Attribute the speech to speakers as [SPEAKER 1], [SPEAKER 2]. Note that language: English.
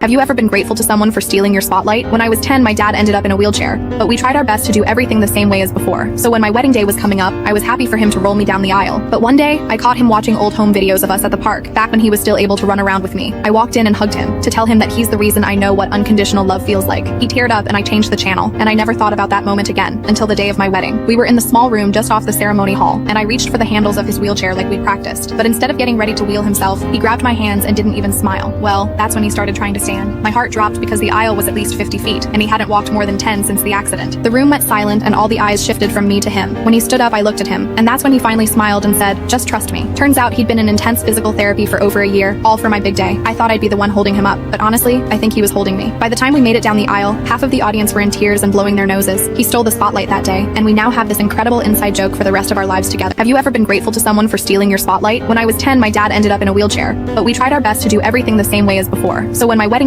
[SPEAKER 1] Have you ever been grateful to someone for stealing your spotlight? When I was 10, my dad ended up in a wheelchair, but we tried our best to do everything the same way as before. So when my wedding day was coming up, I was happy for him to roll me down the aisle. But one day, I caught him watching old home videos of us at the park, back when he was still able to run around with me. I walked in and hugged him, to tell him that he's the reason I know what unconditional love feels like. He teared up and I changed the channel, and I never thought about that moment again, until the day of my wedding. We were in the small room just off the ceremony hall, and I reached for the handles of his wheelchair like we'd practiced. But instead of getting ready to wheel himself, he grabbed my hands and didn't even smile. Well, that's when he started trying to stand. My heart dropped because the aisle was at least 50 feet, and he hadn't walked more than 10 since the accident. The room went silent, and all the eyes shifted from me to him. When he stood up, I looked at him, and that's when he finally smiled and said, "Just trust me." Turns out he'd been in intense physical therapy for over a year, all for my big day. I thought I'd be the one holding him up, but honestly, I think he was holding me. By the time we made it down the aisle, half of the audience were in tears and blowing their noses. He stole the spotlight that day, and we now have this incredible inside joke for the rest of our lives together. Have you ever been grateful to someone for stealing your spotlight? When I was 10, my dad ended up in a wheelchair, but we tried our best to do everything the same way as before. So when my wedding